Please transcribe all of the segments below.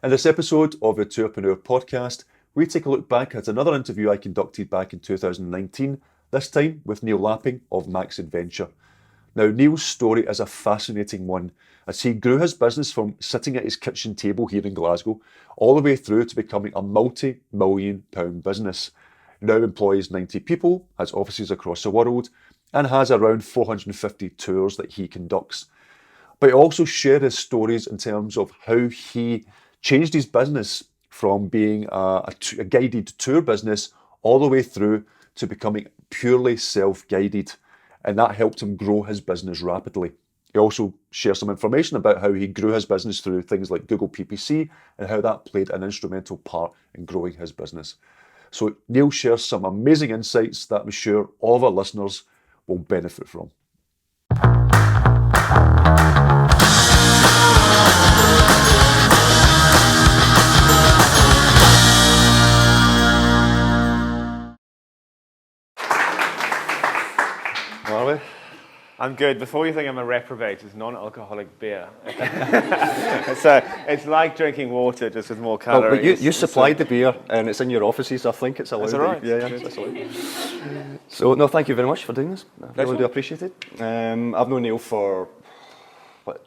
In this episode of the Tourpreneur podcast, we take a look back at another interview I conducted back in 2019, this time with Neil Lapping of Max Adventure. Now, Neil's story is a fascinating one, as he grew his business from sitting at his kitchen table here in Glasgow, all the way through to becoming a multi-million pound business. He now employs 90 people, has offices across the world, and has around 450 tours that he conducts. But he also shared his stories in terms of how he changed his business from being a guided tour business all the way through to becoming purely self-guided. And that helped him grow his business rapidly. He also shares some information about how he grew his business through things like Google PPC and how that played an instrumental part in growing his business. So Neil shares some amazing insights that I'm sure all of our listeners will benefit from. Are we? I'm good. Before you think I'm a reprobate, it's non-alcoholic beer. So it's like drinking water, just with more calories. But you supplied the beer, and it's in your offices. I think it's allowed. Is that right? Yeah, it's allowed. So no, thank you very much for doing this. I really do appreciate it. I've known Neil for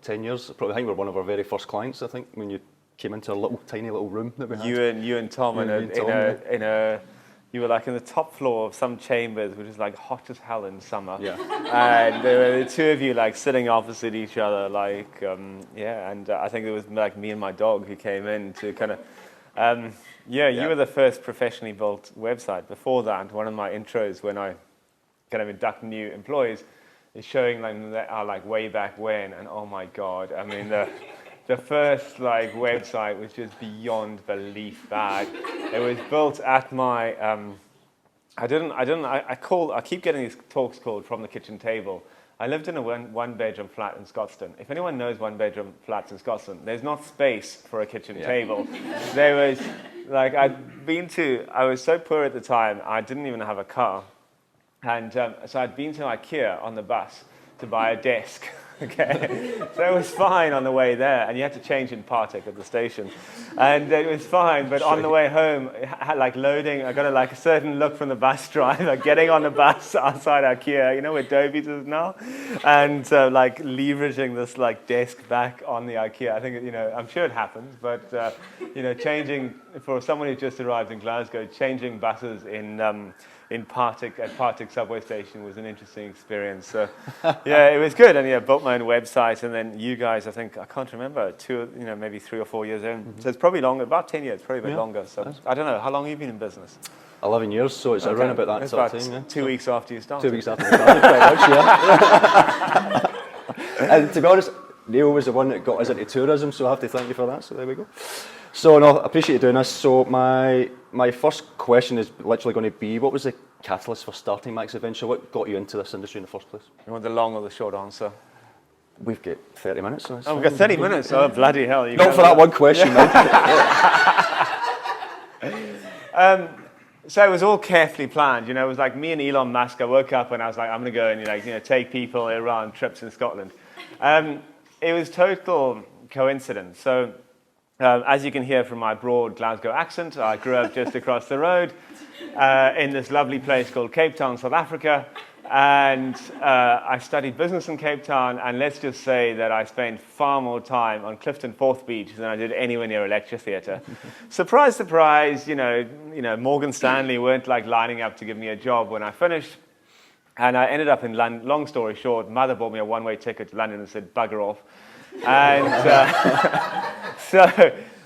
10 years. Probably, I think we're one of our very first clients. I think when you came into a tiny little room that we had. You and Tom you were like in the top floor of some chambers, which is like hot as hell in summer. Yeah. And there were the two of you like sitting opposite each other, and I think it was like me and my dog who came in to kind of, you were the first professionally built website. Before that, one of my intros when I kind of induct new employees is showing like way back when, and oh my God, I mean the first website was just beyond belief bad. It was built at my I keep getting these talks called from the kitchen table. I lived in a one bedroom flat in Scotstoun. If anyone knows one bedroom flats in Scotstoun, there's not space for a kitchen table. There was I was so poor at the time, I didn't even have a car. And so I'd been to IKEA on the bus to buy a desk. Okay, so it was fine on the way there, and you had to change in Partick at the station, and it was fine. But on the way home, it had loading. I got a certain look from the bus driver, getting on the bus outside IKEA, you know where Dobie's is now, and leveraging this desk back on the IKEA. I think I'm sure it happens, but changing for someone who just arrived in Glasgow, changing buses in Partick at Partick subway station was an interesting experience. So yeah, it was good, and built my own website, and then you guys, I can't remember, maybe 3 or 4 years in. Mm-hmm. So it's probably longer, about 10 years, probably a bit longer. So I don't know, how long have you been in business? 11 years, so it's around about that sort of time. Yeah. 2 weeks after you started. 2 weeks after we started, quite much, yeah. And to be honest, Neil was the one that got us into tourism, so I have to thank you for that, so there we go. So no, I appreciate you doing this. So my first question is literally going to be, what was the catalyst for starting Max Adventure? What got you into this industry in the first place? You want the long or the short answer? We've got 30 minutes. So we've got 30 minutes? Oh, bloody hell. Not for that one question, man. So it was all carefully planned. It was like me and Elon Musk. I woke up and I was like, I'm going to go and take people around trips in Scotland. It was total coincidence. So as you can hear from my broad Glasgow accent, I grew up just across the road in this lovely place called Cape Town, South Africa. And I studied business in Cape Town, and let's just say that I spent far more time on Clifton Fourth Beach than I did anywhere near a lecture theatre. Surprise, surprise, Morgan Stanley weren't lining up to give me a job when I finished. And I ended up in London. Long story short, mother bought me a one-way ticket to London and said, bugger off. And so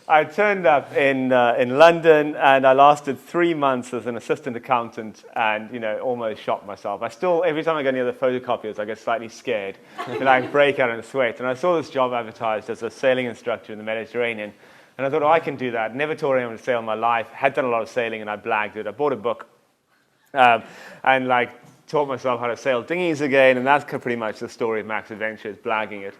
I turned up in London, and I lasted 3 months as an assistant accountant, and almost shot myself. I still, every time I go near the photocopiers, I get slightly scared, and I break out in a sweat. And I saw this job advertised as a sailing instructor in the Mediterranean, and I thought, I can do that. Never taught anyone to sail in my life. Had done a lot of sailing, and I blagged it. I bought a book, and taught myself how to sail dinghies again, and that's pretty much the story of Max Adventure, is blagging it.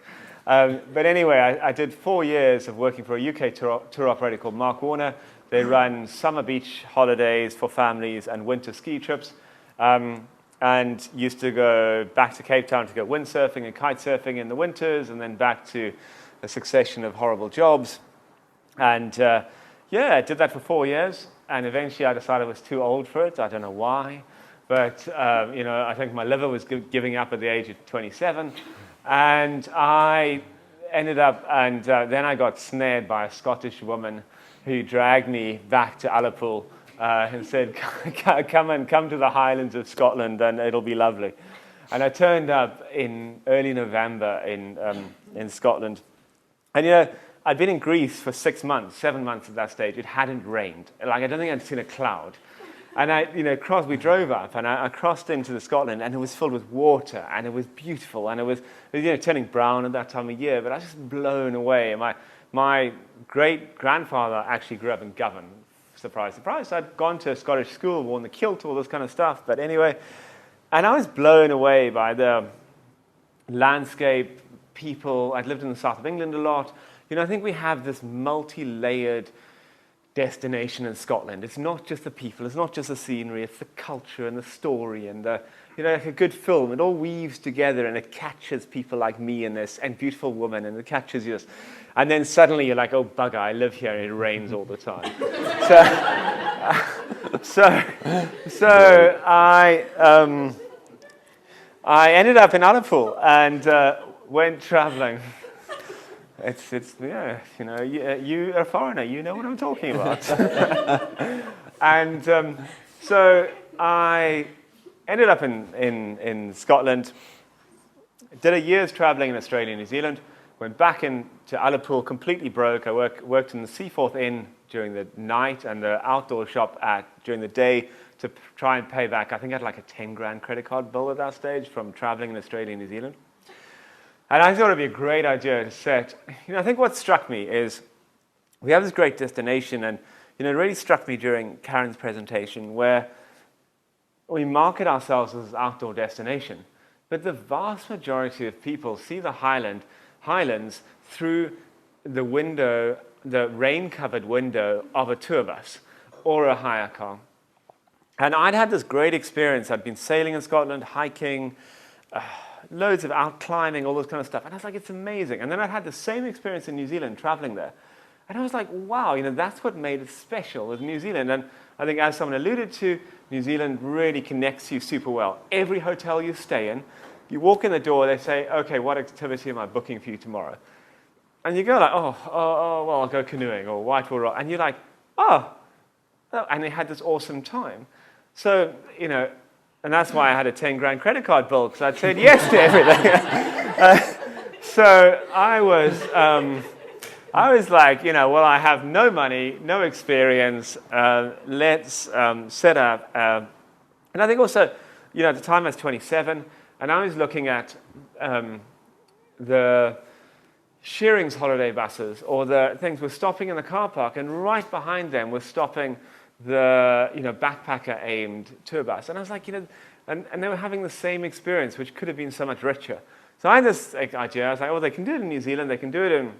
But anyway, I did 4 years of working for a UK tour operator called Mark Warner. They run summer beach holidays for families and winter ski trips, and used to go back to Cape Town to go windsurfing and kite surfing in the winters, and then back to a succession of horrible jobs. And yeah, I did that for 4 years, and eventually I decided I was too old for it. I don't know why, but I think my liver was giving up at the age of 27, and I ended up, and then I got snared by a Scottish woman who dragged me back to Ullapool and said, come to the Highlands of Scotland, and it'll be lovely. And I turned up in early November in Scotland, and I'd been in Greece for 7 months at that stage. It hadn't rained. Like, I don't think I'd seen a cloud. And we drove up, and I crossed into the Scotland, and it was filled with water, and it was beautiful, and it was turning brown at that time of year, but I was just blown away. My great-grandfather actually grew up in Govan. Surprise, surprise. I'd gone to a Scottish school, worn the kilt, all this kind of stuff, but anyway. And I was blown away by the landscape, people. I'd lived in the south of England a lot. I think we have this multi-layered destination in Scotland. It's not just the people, it's not just the scenery, it's the culture and the story and like a good film. It all weaves together and it catches people like me and beautiful women, and it catches you. And then suddenly you're like, oh bugger, I live here and it rains all the time. So I ended up in Ullapool and went traveling. You're a foreigner, you know what I'm talking about. And so I ended up in Scotland, did a year's traveling in Australia and New Zealand, went back into Ullapool completely broke. I worked in the Seaforth Inn during the night and the outdoor shop during the day to try and pay back. I think I had like a 10 grand credit card bill at that stage from traveling in Australia and New Zealand. And I thought it'd be a great idea to set, I think what struck me is we have this great destination, and it really struck me during Karen's presentation where we market ourselves as an outdoor destination, but the vast majority of people see the Highlands through the window, the rain-covered window of a tour bus or a hire car. And I'd had this great experience. I'd been sailing in Scotland, hiking, loads of out climbing, all this kind of stuff. And I was like, it's amazing. And then I'd had the same experience in New Zealand, traveling there. And I was like, wow, that's what made it special with New Zealand. And I think, as someone alluded to, New Zealand really connects you super well. Every hotel you stay in, you walk in the door, they say, okay, what activity am I booking for you tomorrow? And you go like, well, I'll go canoeing or whitewater rock. And you're like, oh. And they had this awesome time. So, and that's why I had a 10 grand credit card bill, because I'd said yes to everything. So I was like, well, I have no money, no experience. Let's set up. And I think also, at the time I was 27, and I was looking at the Shearing's holiday buses, or the things were stopping in the car park, and right behind them was stopping the backpacker-aimed tour bus. And I was like, and they were having the same experience, which could have been so much richer. So I had this idea. I was like, they can do it in New Zealand, they can do it in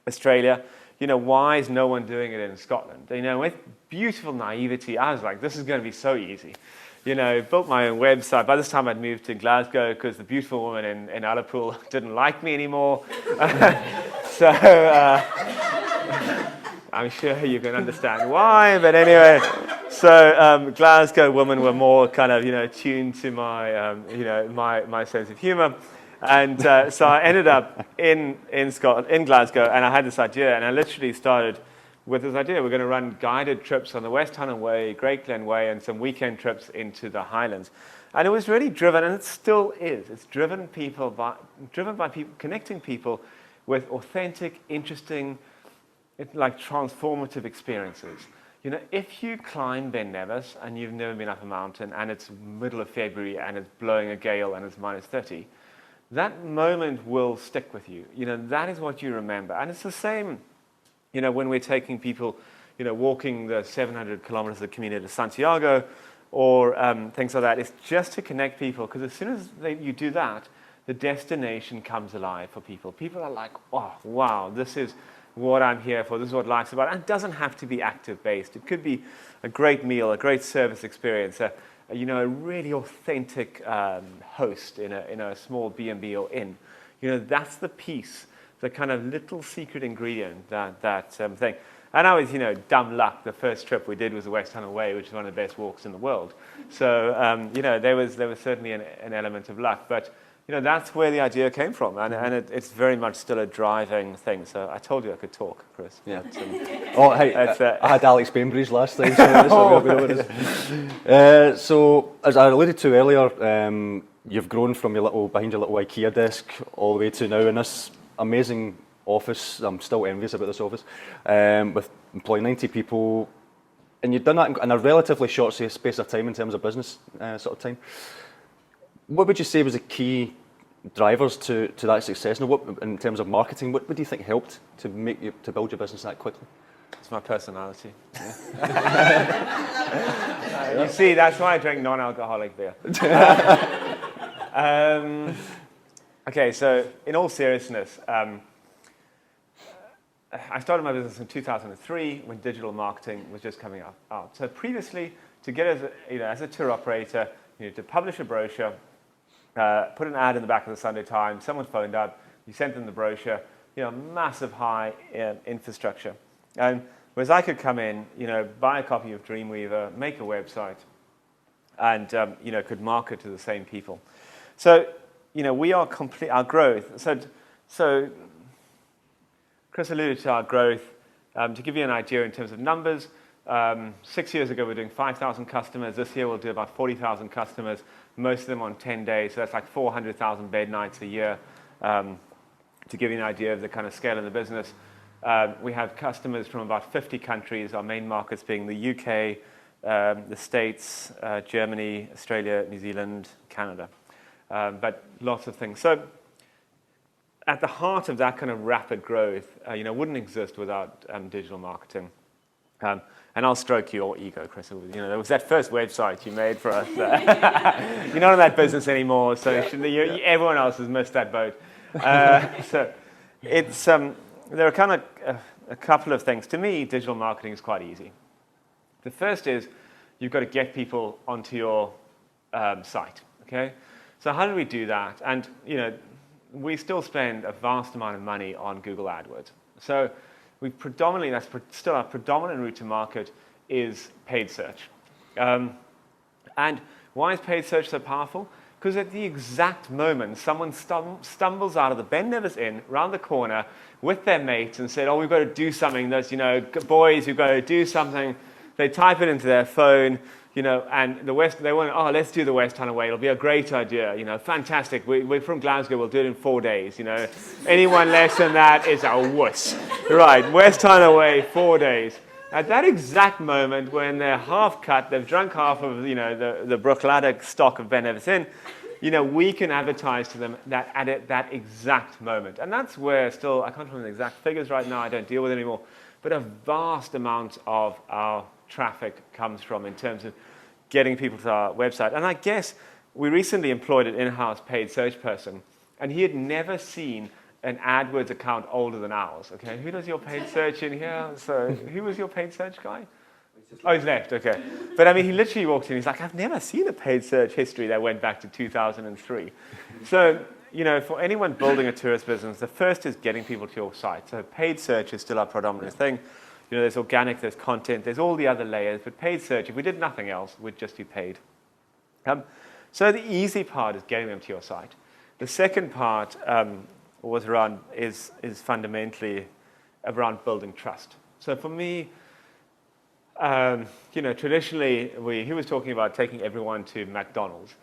Australia. Why is no one doing it in Scotland? With beautiful naivety, I was like, this is going to be so easy. Built my own website. By this time, I'd moved to Glasgow because the beautiful woman in Ullapool didn't like me anymore. So I'm sure you can understand why. But anyway, so Glasgow women were more kind of tuned to my my sense of humour. And so I ended up in Scotland, in Glasgow, and I had this idea, and I literally started with this idea. We're going to run guided trips on the West Highland Way, Great Glen Way, and some weekend trips into the Highlands. And it was really driven, and it still is. It's driven by people, connecting people with authentic, interesting, like transformative experiences. If you climb Ben Nevis and you've never been up a mountain, and it's middle of February and it's blowing a gale and it's minus 30, that moment will stick with you. That is what you remember. And it's the same when we're taking people, walking the 700 kilometers of Camino de Santiago or things like that. It's just to connect people, because as soon as you do that, the destination comes alive for people. People are like, oh, wow, this is what I'm here for. This is what life's about. And it doesn't have to be active-based. It could be a great meal, a great service experience, a really authentic host in a small B&B or inn. That's the piece the kind of little secret ingredient, that thing. And I was, dumb luck. The first trip we did was the West Tunnel Way, which is one of the best walks in the world. So, there was certainly an element of luck. But, that's where the idea came from. And it's very much still a driving thing. So I told you I could talk, Chris. Yeah. I had Alex Bainbridge last time. So as I alluded to earlier, you've grown from behind your little IKEA desk all the way to now in this amazing office. I'm still envious about this office, with employing 90 people, and you've done that in a relatively short space of time in terms of business sort of time. What would you say was the key drivers to that success? Now, what in terms of marketing, what do you think helped to build your business that quickly? It's my personality. You see, that's why I drink non-alcoholic beer. Okay, so in all seriousness, I started my business in 2003 when digital marketing was just coming out. So previously, to get as a tour operator, you needed to publish a brochure, put an ad in the back of the Sunday Times, someone phoned up, you sent them the brochure, massive high infrastructure. And whereas I could come in, buy a copy of Dreamweaver, make a website, and could market to the same people. So we are our growth. So Chris alluded to our growth. To give you an idea in terms of numbers, 6 years ago we were doing 5,000 customers. This year we'll do about 40,000 customers, most of them on 10 days. So that's like 400,000 bed nights a year. To give you an idea of the kind of scale of the business, we have customers from about 50 countries, our main markets being the UK, the States, Germany, Australia, New Zealand, Canada. But lots of things. So at the heart of that kind of rapid growth, wouldn't exist without digital marketing. And I'll stroke your ego, Chris. There was that first website you made for us. You're not in that business anymore, so everyone else has missed that boat. So it's there are kind of a couple of things. To me, digital marketing is quite easy. The first is you've got to get people onto your site. Okay, so how do we do that? And we still spend a vast amount of money on Google AdWords. So that's still our predominant route to market is paid search. And why is paid search so powerful? Because at the exact moment someone stumbles out of the Ben Nevis Inn round the corner with their mates and said, we've got to do something. There's, boys, we've got to do something. They type it into their phone, and they want, let's do the West Tunnel Way. It'll be a great idea, fantastic. We're from Glasgow, we'll do it in 4 days, Anyone less than that is a wuss. Right, West Tunnel Way, 4 days. At that exact moment when they're half cut, they've drunk half of, the Brookladder stock of Ben Nevis Inn, we can advertise to them at that exact moment. And that's where still, I can't remember the exact figures right now, I don't deal with it anymore, but a vast amount of our traffic comes from in terms of getting people to our website. And I guess we recently employed an in-house paid search person, and he had never seen an AdWords account older than ours. Okay, who does your paid search in here? So who was your paid search guy? Oh, he's left, okay. But he literally walked in, he's like, I've never seen a paid search history that went back to 2003. So, for anyone building a tourist business, the first is getting people to your site. So paid search is still our predominant thing. There's organic, there's content, there's all the other layers, but paid search, if we did nothing else, would just be paid. So the easy part is getting them to your site. The second part is fundamentally around building trust. So for me, traditionally, he was talking about taking everyone to McDonald's.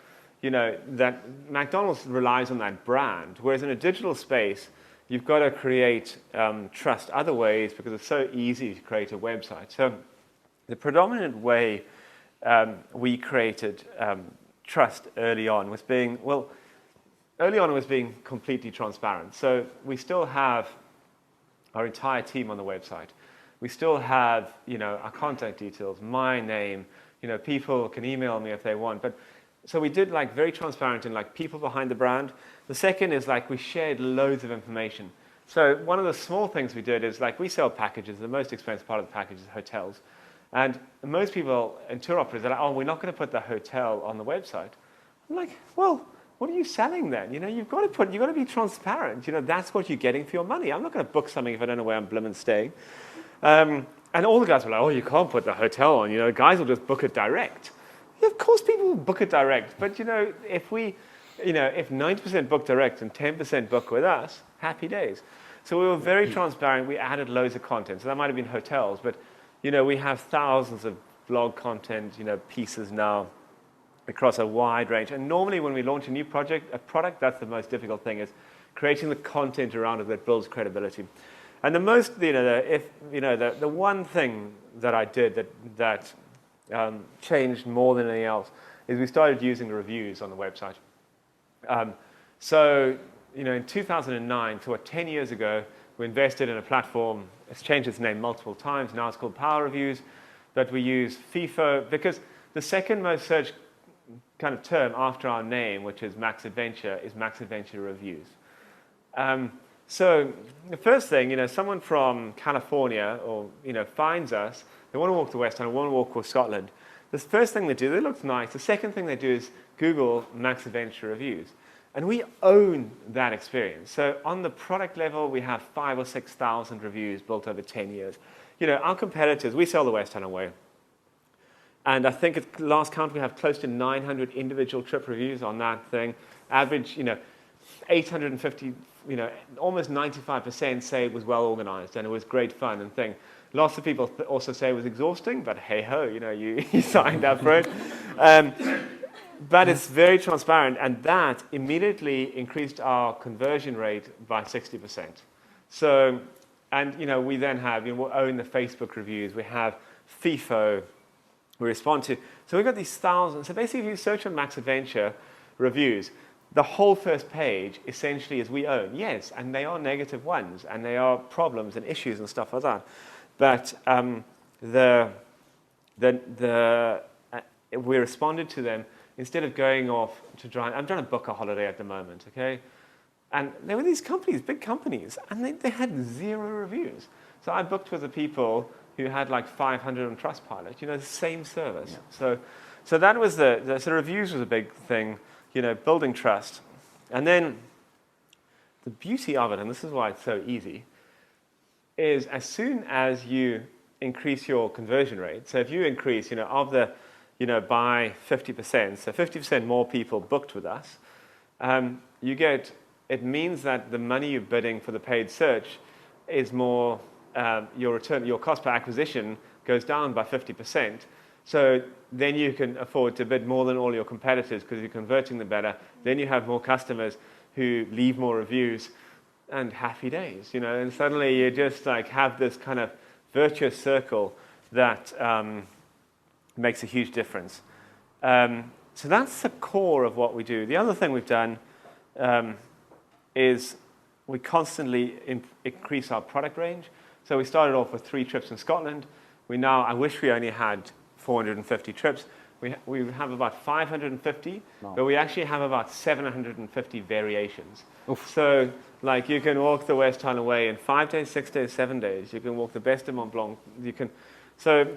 That McDonald's relies on that brand, whereas in a digital space, you've got to create trust other ways because it's so easy to create a website. So the predominant way we created trust early on was being completely transparent. So we still have our entire team on the website. We still have, our contact details, my name, people can email me if they want. But so we did very transparent and people behind the brand. The second is we shared loads of information. So one of the small things we did is we sell packages. The most expensive part of the package is hotels. And most people and tour operators are we're not going to put the hotel on the website. I'm like, well, what are you selling then? You've got to be transparent. That's what you're getting for your money. I'm not going to book something if I don't know where I'm blimmin' staying. And all the guys were like, oh, you can't put the hotel on. Guys will just book it direct. Yeah, of course people will book it direct. But, if 90% book direct and 10% book with us, happy days. So we were very transparent. We added loads of content. So that might have been hotels. But, we have thousands of blog content, pieces now across a wide range. And normally when we launch a product, that's the most difficult thing, is creating the content around it that builds credibility. And the most, the one thing that I did that changed more than anything else is we started using the reviews on the website. In 2009, so 10 years ago, we invested in a platform. It's changed its name multiple times. Now it's called Power Reviews. But we use FIFO because the second most searched kind of term after our name, which is Max Adventure, is Max Adventure Reviews. So the first thing, someone from California finds us, they want to walk to West End, they want to walk across Scotland. The first thing they do, they look nice. The second thing they do is Google Max Adventure Reviews. And we own that experience. So on the product level, we have 5,000 or 6,000 reviews built over 10 years. Our competitors, we sell the West End away. And I think at last count, we have close to 900 individual trip reviews on that thing. Average, 850, almost 95% say it was well organized and it was great fun and thing. Lots of people also say it was exhausting, but hey ho, you signed up for it. But it's very transparent, and that immediately increased our conversion rate by 60%. So, and we then have, we own the Facebook reviews, we have FIFO, we respond to. So we've got these thousands. So basically, if you search on Max Adventure reviews, the whole first page essentially is we own. Yes, and they are negative ones, and they are problems and issues and stuff like that. But we responded to them instead of going off to try. I'm trying to book a holiday at the moment, okay? And there were these companies, big companies, and they had 0 reviews. So I booked with the people who had like 500 on Trustpilot, the same service. Yeah. So that was so reviews was a big thing, building trust. And then the beauty of it, and this is why it's so easy, is as soon as you increase your conversion rate, so if you increase, by 50%, so 50% more people booked with us, it means that the money you're bidding for the paid search is more, your cost per acquisition goes down by 50%. So then you can afford to bid more than all your competitors because you're converting them better. Then you have more customers who leave more reviews, and happy days, and suddenly you just have this kind of virtuous circle that makes a huge difference. So that's the core of what we do. The other thing we've done is we constantly increase our product range. So we started off with 3 trips in Scotland. I wish we only had 450 trips. We have about 550, no. But we actually have about 750 variations. Oof. So, you can walk the West Highland Way in 5 days, 6 days, 7 days. You can walk the best of Mont Blanc. So,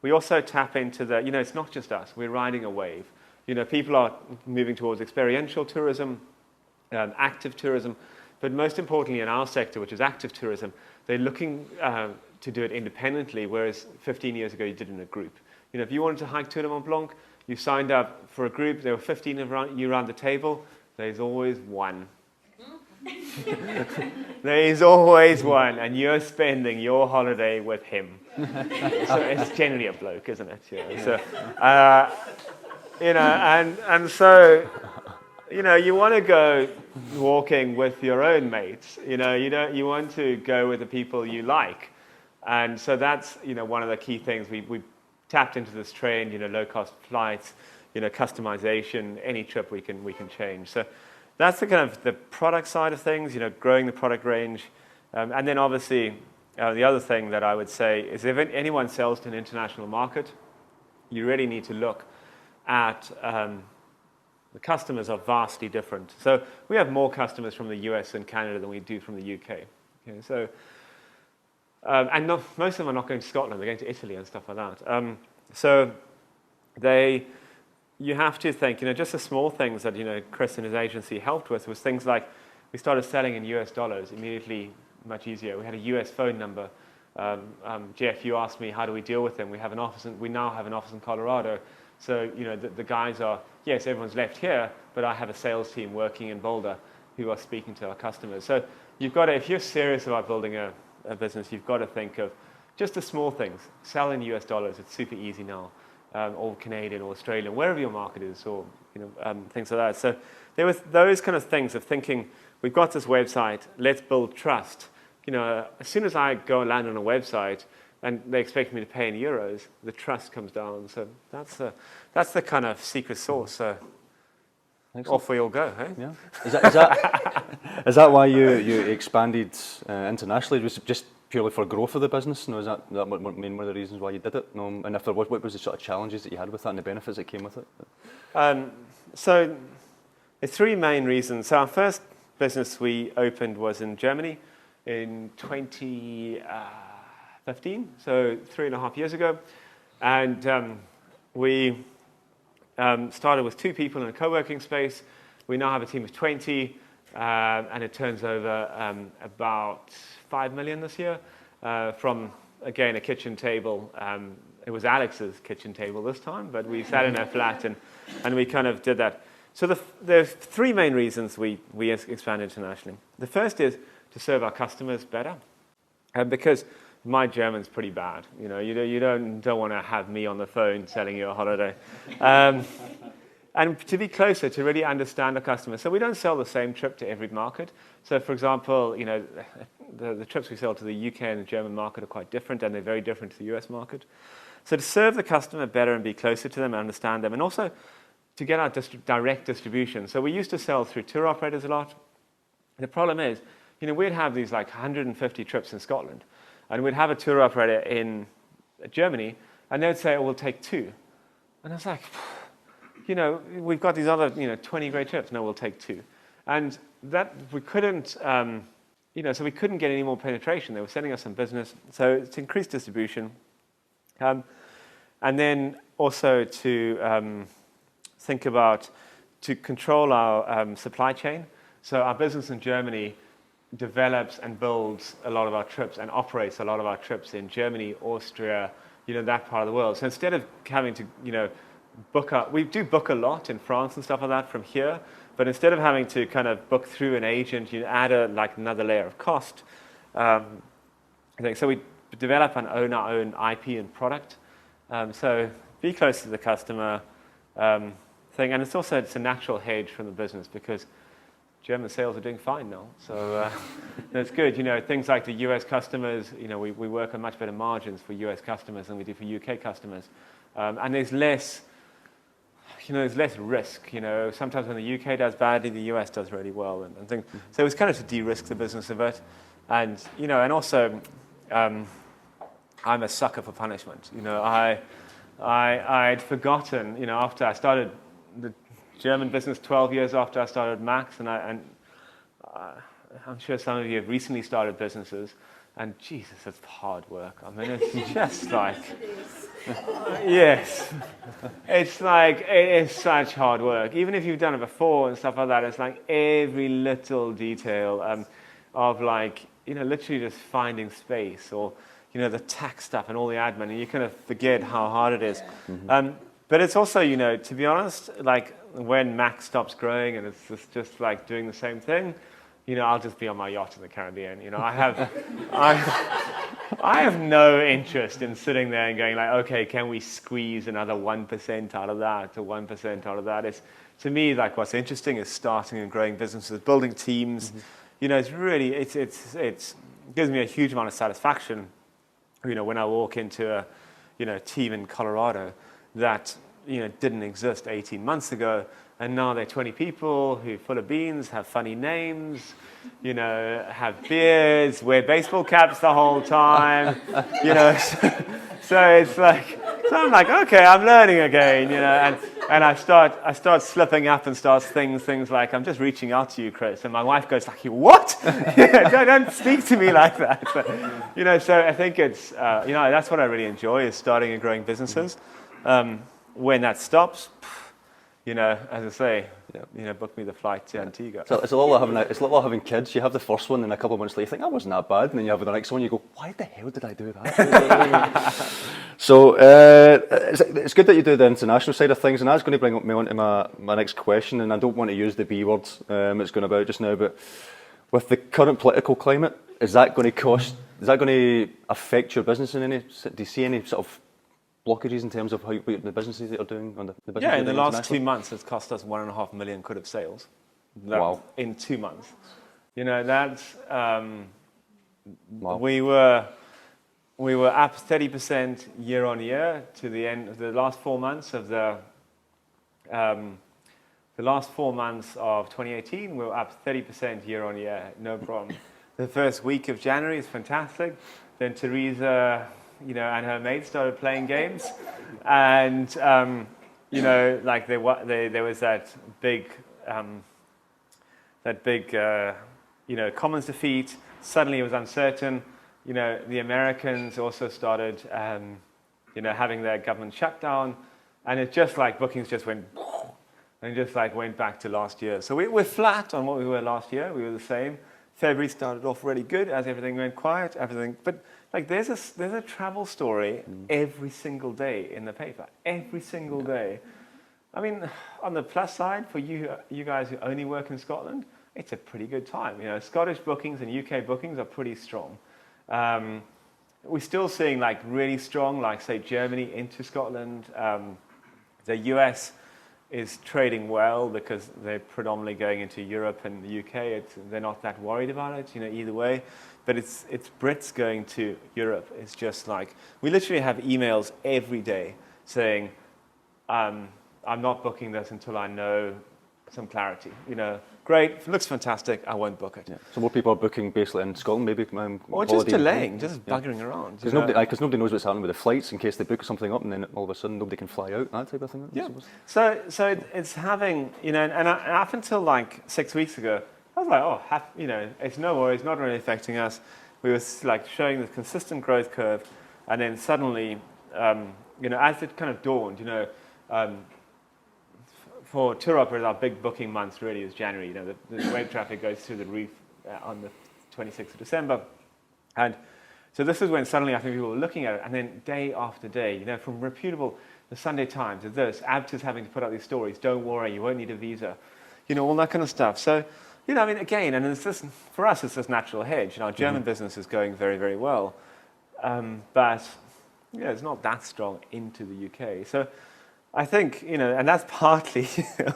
we also tap into it's not just us. We're riding a wave. People are moving towards experiential tourism, active tourism, but most importantly in our sector, which is active tourism, they're looking to do it independently, whereas 15 years ago you did it in a group. If you wanted to hike Tour de Mont Blanc, you signed up for a group. There were 15 of you around the table. There's always one. There is always one, and you're spending your holiday with him. So it's generally a bloke, isn't it? So, and so, you want to go walking with your own mates. You want to go with the people you like, and so that's one of the key things we tapped into this trend. Low-cost flights, customization, any trip we can change. So that's the kind of the product side of things. Growing the product range, and then obviously the other thing that I would say is if anyone sells to an international market, you really need to look at the customers are vastly different. So we have more customers from the US and Canada than we do from the UK. Okay, so and most of them are not going to Scotland; they're going to Italy and stuff like that. So they you have to think, just the small things that, Chris and his agency helped with was things like we started selling in US dollars immediately, much easier. We had a US phone number. Jeff, you asked me, how do we deal with them? We now have an office in Colorado. So, the guys are, yes, everyone's left here, but I have a sales team working in Boulder who are speaking to our customers. So you've got to, if you're serious about building a business, you've got to think of just the small things. Sell in US dollars, it's super easy now. Or Canadian or Australian, wherever your market is, or things like that. So there was those kind of things of thinking, we've got this website, let's build trust. As soon as I go and land on a website and they expect me to pay in euros, the trust comes down. So that's the kind of secret sauce. So off we all go, hey? Yeah. Is that why you expanded internationally? Was it just purely for growth of the business? No, is that one of the reasons why you did it? No, and if there was, what was the sort of challenges that you had with that and the benefits that came with it? So there's three main reasons. So our first business we opened was in Germany in 2015, so 3.5 years ago. And we started with 2 people in a co-working space. We now have a team of 20, and it turns over about 5 million this year from, again, a kitchen table. It was Alex's kitchen table this time, but we sat in a flat and we kind of did that. So there's 3 main reasons we expand internationally. The first is to serve our customers better, because my German's pretty bad. You don't want to have me on the phone selling you a holiday. And to be closer, to really understand the customer. So we don't sell the same trip to every market. So for example, the trips we sell to the UK and the German market are quite different, and they're very different to the US market. So to serve the customer better and be closer to them and understand them, and also to get our direct distribution. So we used to sell through tour operators a lot. The problem is, we'd have these like 150 trips in Scotland, and we'd have a tour operator in Germany, and they'd say, oh, we'll take 2. And I was like, we've got these other, 20 great trips. No, we'll take 2. And that we couldn't, so we couldn't get any more penetration. They were sending us some business. So it's increased distribution. And then also to think about, to control our supply chain. So our business in Germany develops and builds a lot of our trips and operates a lot of our trips in Germany, Austria, that part of the world. So instead of having to, we do book a lot in France and stuff like that from here, but instead of having to kind of book through an agent, you add another layer of cost. So we develop and own our own IP and product. So be close to the customer thing, and it's a natural hedge from the business because German sales are doing fine now, so that's good. Things like the US customers, we work on much better margins for US customers than we do for UK customers, and there's less risk. Sometimes when the UK does badly, the US does really well, and things. So it was kind of to de-risk the business a bit, and and also I'm a sucker for punishment. I'd forgotten. After I started the German business 12 years after I started Max, and I'm sure some of you have recently started businesses, and Jesus, it's hard work. I mean, it's just like, yes, it's like, it is such hard work. Even if you've done it before and stuff like that, it's like every little detail of literally just finding space, or, the tax stuff and all the admin, and you kind of forget how hard it is. But it's also, to be honest, when Max stops growing and it's just like doing the same thing, I'll just be on my yacht in the Caribbean. I have no interest in sitting there and going okay, can we squeeze another 1% out of that, or 1% out of that? To me, what's interesting is starting and growing businesses, building teams. It's really, it gives me a huge amount of satisfaction, when I walk into a, team in Colorado that didn't exist 18 months ago, and now they're 20 people who are full of beans, have funny names, have beards, wear baseball caps the whole time, So it's so I'm okay, I'm learning again, and I start slipping up and start things like, I'm just reaching out to you, Chris, and my wife goes what? Don't speak to me like that. But, so I think it's that's what I really enjoy, is starting and growing businesses. When that stops, as I say, book me the flight to Antigua. So it's a lot like having kids. You have the first one, and a couple of months later, you think that wasn't that bad, and then you have the next one, you go, why the hell did I do that? So it's good that you do the international side of things, and that's going to bring me on to my next question. And I don't want to use the B word it's going about just now, but with the current political climate, is that going to affect your business in any? Do you see any sort of blockages in terms of how the businesses that are doing on the business? Yeah, in the last 2 months, it's cost us 1.5 million quid of sales. Wow! In 2 months, that's wow. We were up 30% year on year to the end of the last 4 months of the last 4 months of 2018. We were up 30% year on year, no problem. The first week of January is fantastic. Then Teresa, and her mates started playing games, and like there was that big Commons defeat. Suddenly it was uncertain. The Americans also started having their government shutdown, and it just like bookings just went and just like went back to last year. So we're flat on what we were last year. We were the same. February started off really good as everything went quiet. But like there's a travel story every single day in the paper. Every single day. I mean, on the plus side for you guys who only work in Scotland, it's a pretty good time. Scottish bookings and UK bookings are pretty strong. We're still seeing like really strong, like say Germany into Scotland. The US is trading well because they're predominantly going into Europe and the UK. They're not that worried about it, either way. But it's Brits going to Europe. It's just like, we literally have emails every day saying, I'm not booking this until I know some clarity. Great, it looks fantastic, I won't book it. Yeah. So more people are booking basically in Scotland, maybe. Or just delaying, just buggering around. Because nobody knows what's happening with the flights in case they book something up and then all of a sudden nobody can fly out, that type of thing. Yeah. So it's having, and up until like 6 weeks ago, I was like, it's no worries, not really affecting us. We were like showing the consistent growth curve, and then suddenly, as it kind of dawned, for tour operators, our big booking month really is January. The web traffic goes through the roof on the 26th of December. And so this is when suddenly I think people were looking at it, and then day after day, from reputable, the Sunday Times, this, ABTA's having to put out these stories, don't worry, you won't need a visa, all that kind of stuff. So, again, and it's this, for us, it's this natural hedge. Our German business is going very, very well. But, it's not that strong into the UK. So I think, and that's partly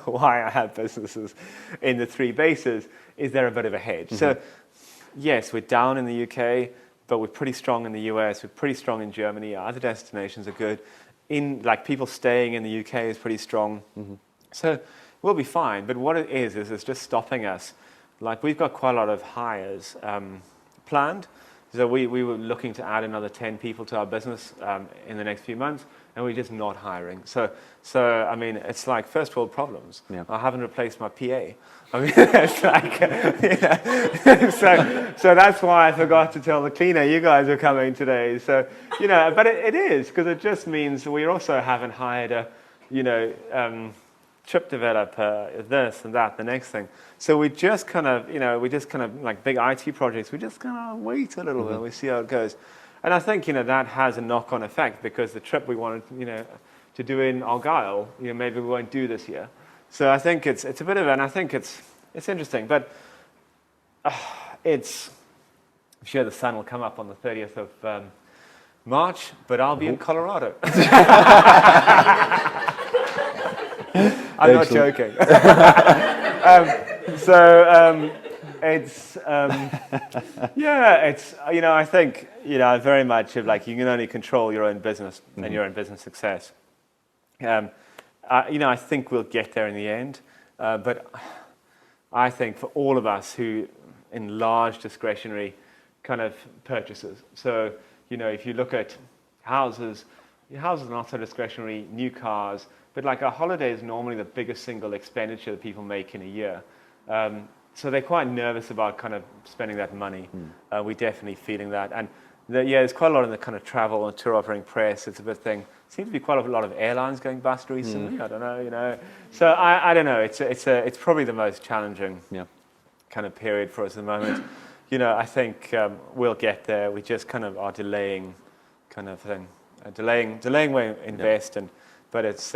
why I have businesses in the 3 bases, is there a bit of a hedge. So, yes, we're down in the UK, but we're pretty strong in the US, we're pretty strong in Germany, our other destinations are good. People staying in the UK is pretty strong. So we'll be fine, but what it is it's just stopping us. Like, we've got quite a lot of hires planned. So we were looking to add another 10 people to our business in the next few months, and we're just not hiring. So I mean, it's like first world problems. Yeah. I haven't replaced my PA. I mean, it's like, so that's why I forgot to tell the cleaner you guys are coming today. So, but it is, because it just means we also haven't hired a, trip developer, this and that, the next thing. So we just kind of, like big IT projects, we just kind of wait a little bit and we see how it goes. And I think, that has a knock-on effect, because the trip we wanted, to do in Argyll, maybe we won't do this year. So I think it's a bit of, and I think it's interesting, but I'm sure the sun will come up on the 30th of March, but I'll be in Colorado. I'm not joking. It's I think very much of like, you can only control your own business and your own business success. I think we'll get there in the end, but I think for all of us who in large discretionary kind of purchases, so if you look at houses are not so discretionary, new cars, but like a holiday is normally the biggest single expenditure that people make in a year. So they're quite nervous about kind of spending that money. We're definitely feeling that. And there's quite a lot in the kind of travel and tour operating press. It's a bit thing. Seems to be quite a lot of airlines going bust recently. I don't know, So I don't know. It's probably the most challenging kind of period for us at the moment. I think we'll get there. We just kind of are delaying, kind of thing, delaying where we invest, but it's.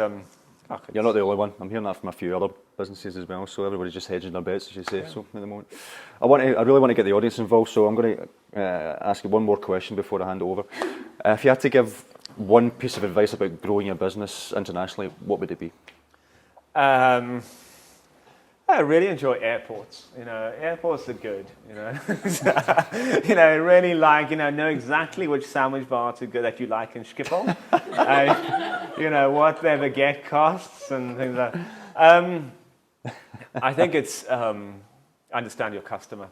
You're not the only one. I'm hearing that from a few other businesses as well. So everybody's just hedging their bets, as you say. So at the moment, I really want to get the audience involved. So I'm going to ask you one more question before I hand it over. If you had to give one piece of advice about growing your business internationally, what would it be? I really enjoy airports. Airports are good. Really like know exactly which sandwich bar to go that you like in Schiphol. What their baguette costs and things like that. I think it's understand your customer.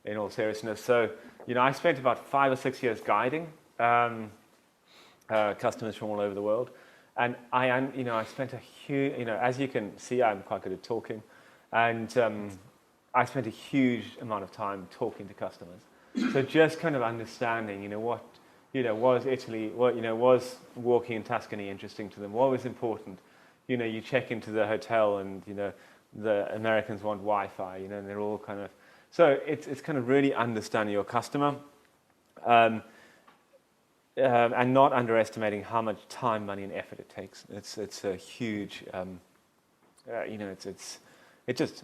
In all seriousness, so I spent about 5 or 6 years guiding customers from all over the world, and I spent a huge as you can see, I'm quite good at talking. And I spent a huge amount of time talking to customers. So just kind of understanding, what, was Italy, was walking in Tuscany interesting to them? What was important? You check into the hotel and, the Americans want Wi-Fi, and they're all kind of... So it's kind of really understanding your customer and not underestimating how much time, money, and effort it takes. It's a huge, it's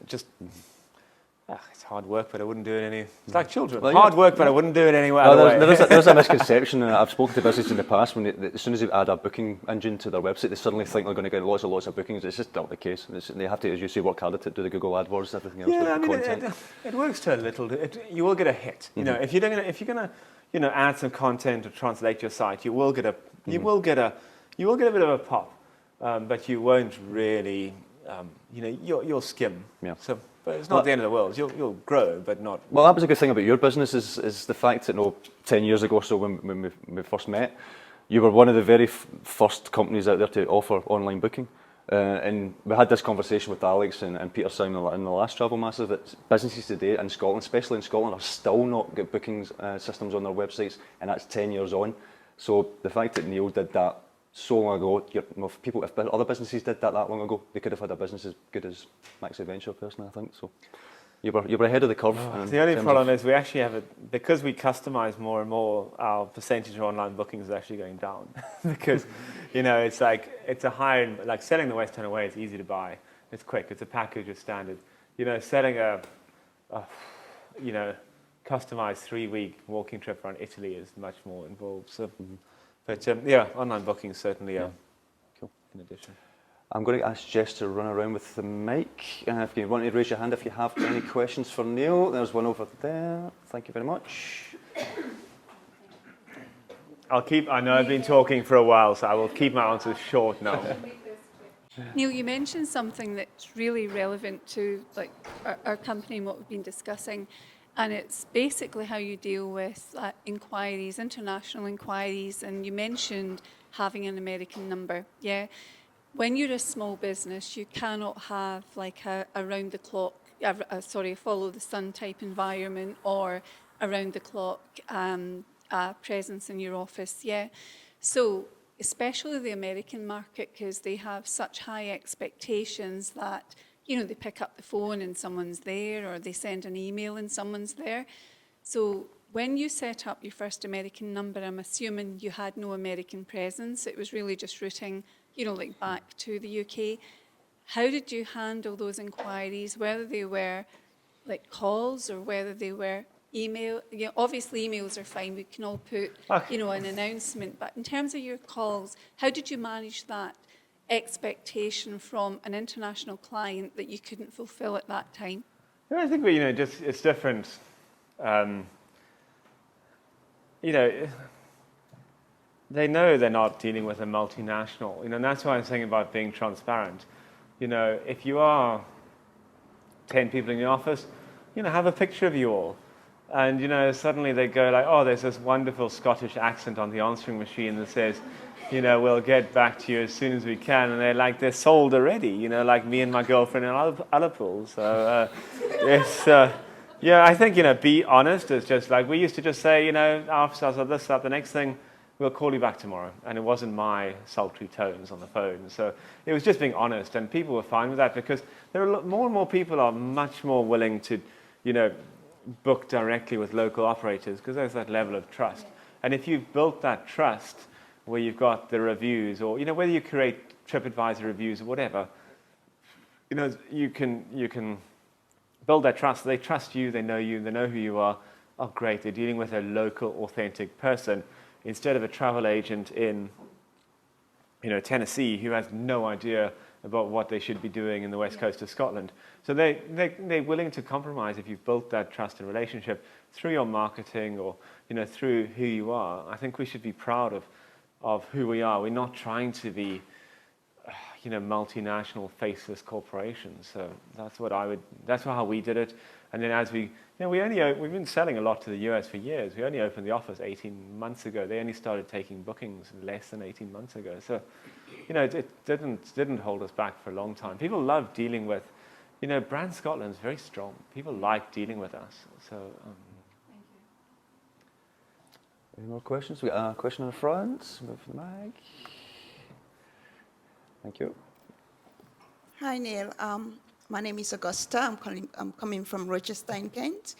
hard work, but I wouldn't do it any. It's like children. Well, hard work, but I wouldn't do it anyway. There's a misconception. I've spoken to businesses in the past when as soon as they add a booking engine to their website, they suddenly think they're going to get lots of bookings. It's just not the case. They have to, as you say, work harder to do the Google AdWords, everything else. Yeah, content. It works to a little. You will get a hit. If you're gonna, add some content or translate your site, you will get a bit of a pop, but you won't really. You'll skim. Yeah. So, but it's not the end of the world. You'll grow, but not. Well, that was a good thing about your business is the fact that 10 years ago, so when we first met, you were one of the very first companies out there to offer online booking. And we had this conversation with Alex and Peter Simon in the last Travel Massive that businesses today in Scotland, especially in Scotland, are still not got bookings systems on their websites, and that's 10 years on. So the fact that Neil did that so long ago, if other businesses did that long ago, they could have had a business as good as Max Adventure, personally, I think. So you were ahead of the curve. The only problem is we actually have because we customize more and more, our percentage of online bookings is actually going down. Because, it's like, it's a higher, like selling the West End away is easy to buy. It's quick, it's a package, it's standard. Selling a customized 3-week walking trip around Italy is much more involved. So. But online bookings certainly cool. In addition. I'm going to ask Jess to run around with the mic. If you want to raise your hand if you have any questions for Neil. There's one over there. Thank you very much. I know I've been talking for a while, so I will keep my answers short now. Neil, you mentioned something that's really relevant to our company and what we've been discussing. And it's basically how you deal with inquiries, international inquiries, and you mentioned having an American number. Yeah, when you're a small business, you cannot have a round-the-clock, follow-the-sun type environment or around-the-clock presence in your office. Yeah, so especially the American market, because they have such high expectations that they pick up the phone and someone's there, or they send an email and someone's there. So when you set up your first American number, I'm assuming you had no American presence. It was really just routing, back to the UK. How did you handle those inquiries, whether they were calls or whether they were email? Obviously emails are fine. We can all put, an announcement. But in terms of your calls, how did you manage that expectation from an international client that you couldn't fulfill at that time? I think it's different. They know they're not dealing with a multinational, and that's why I'm saying about being transparent. If you are 10 people in the office, have a picture of you all. And, suddenly they go there's this wonderful Scottish accent on the answering machine that says, we'll get back to you as soon as we can. And they're sold already, like me and my girlfriend in Ullapool. So Yeah, I think, be honest. It's just like we used to just say, our officers are this, that, the next thing, we'll call you back tomorrow. And it wasn't my sultry tones on the phone. So it was just being honest. And people were fine with that because more and more people are much more willing to, book directly with local operators because there's that level of trust. And if you've built that trust where you've got the reviews or, whether you create TripAdvisor reviews or whatever, you can build that trust. They trust you, they know who you are. Oh, great, they're dealing with a local, authentic person instead of a travel agent in, Tennessee who has no idea about what they should be doing in the west coast of Scotland. So they're willing to compromise if you've built that trust and relationship through your marketing or, through who you are. I think we should be proud of who we are. We're not trying to be multinational faceless corporations. So that's how we did it. And then as we've been selling a lot to the US for years. We only opened the office 18 months ago. They only started taking bookings less than 18 months ago. So, it didn't hold us back for a long time. People love dealing with, Brand Scotland's very strong. People like dealing with us. So, Any more questions? We got a question in the front. Move the mic. Thank you. Hi, Neil. My name is Augusta. I'm coming from Rochester in Kent.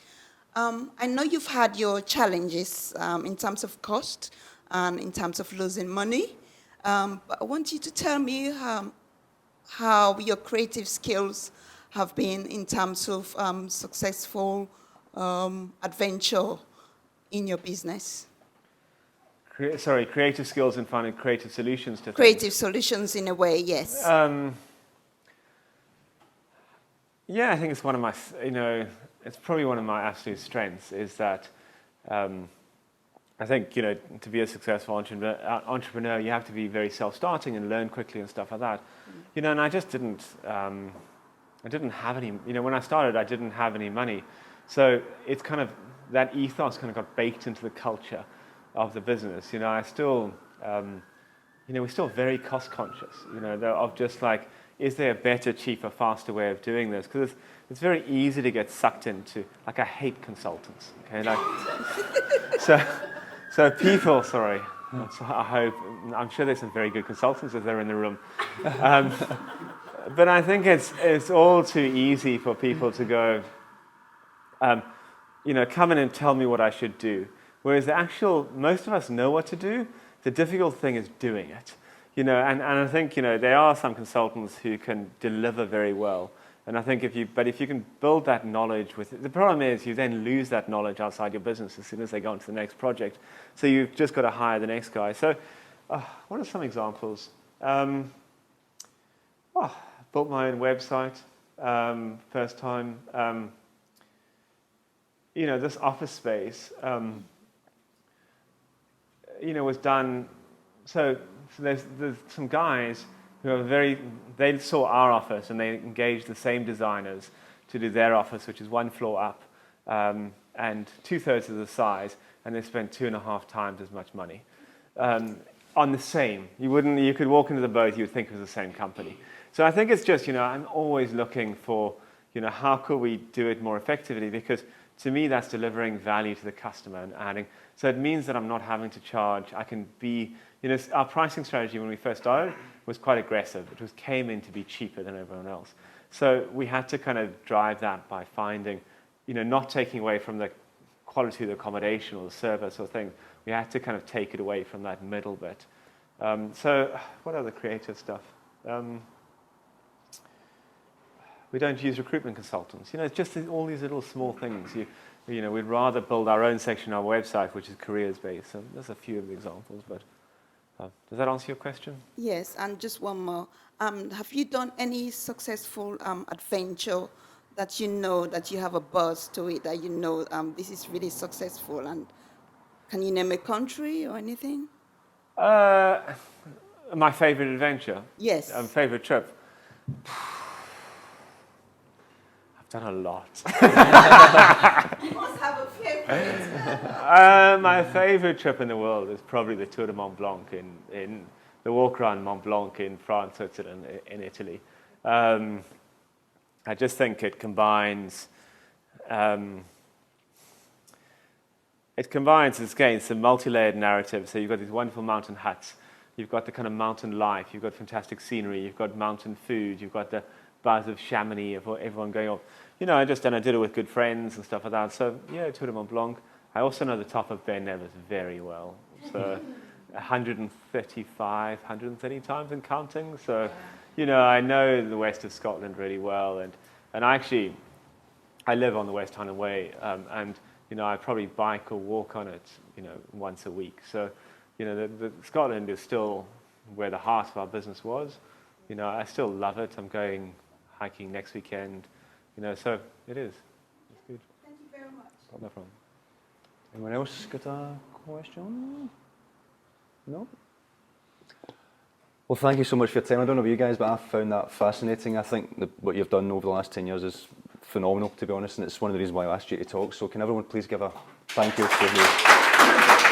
I know you've had your challenges in terms of cost and in terms of losing money. But I want you to tell me how your creative skills have been in terms of successful adventure in your business. Creative skills and finding creative solutions to Creative things. solutions in a way, yes. Yeah, I think it's one of my, it's probably one of my absolute strengths is that I think, to be a successful entrepreneur, you have to be very self-starting and learn quickly and stuff like that. And I just didn't have any, when I started, I didn't have any money. So it's kind of, that ethos kind of got baked into the culture of the business. I still, we're still very cost conscious, of just like, is there a better, cheaper, faster way of doing this? Because it's very easy to get sucked into, like I hate consultants, okay? Like, so people, sorry, I'm sure there's some very good consultants if they're in the room. But I think it's all too easy for people to go, come in and tell me what I should do. Whereas most of us know what to do. The difficult thing is doing it. And I think, there are some consultants who can deliver very well. And I think if you can build that knowledge the problem is you then lose that knowledge outside your business as soon as they go on to the next project. So you've just got to hire the next guy. So what are some examples? Built my own website, first time. This office space, was done. So there's some guys who are they saw our office and they engaged the same designers to do their office, which is one floor up and 2/3 of the size, and they spent 2.5 times as much money on the same. You could walk into the both, you would think it was the same company. So I think it's just, I'm always looking for, how could we do it more effectively? Because to me, that's delivering value to the customer and adding. So it means that I'm not having to charge. I can be, our pricing strategy when we first started was quite aggressive. It came in to be cheaper than everyone else. So we had to kind of drive that by finding, not taking away from the quality of the accommodation or the service or things. We had to kind of take it away from that middle bit. So what other creative stuff? We don't use recruitment consultants. It's just all these little small things. We'd rather build our own section on our website, which is careers-based. So there's a few of the examples, but does that answer your question? Yes, and just one more. Have you done any successful adventure that that you have a buzz to it, that this is really successful? And can you name a country or anything? My favorite adventure? Yes. Favorite trip? I've done a lot. You must have a favorite. My favorite trip in the world is probably the Tour de Mont Blanc in the walk around Mont Blanc in France, Switzerland, in Italy. I just think it combines it combines, again, some multi-layered narrative. So you've got these wonderful mountain huts. You've got the kind of mountain life. You've got fantastic scenery. You've got mountain food. You've got the buzz of Chamonix, of everyone going off. You know, I did it with good friends and stuff like that. So, yeah, Tour de Mont Blanc. I also know the top of Ben Nevis very well. So 135, 130 times and counting. So, you know, I know the west of Scotland really well. And I live on the West Highland Way. And, you know, I probably bike or walk on it, you know, once a week. So, you know, the Scotland is still where the heart of our business was. You know, I still love it. I'm going hiking next weekend. You know, so it is. It's good. Thank you very much. No problem. Anyone else got a question? No? Well, thank you so much for your time. I don't know about you guys, but I found that fascinating. I think what you've done over the last 10 years is phenomenal, to be honest, and it's one of the reasons why I asked you to talk. So can everyone please give a thank you to you?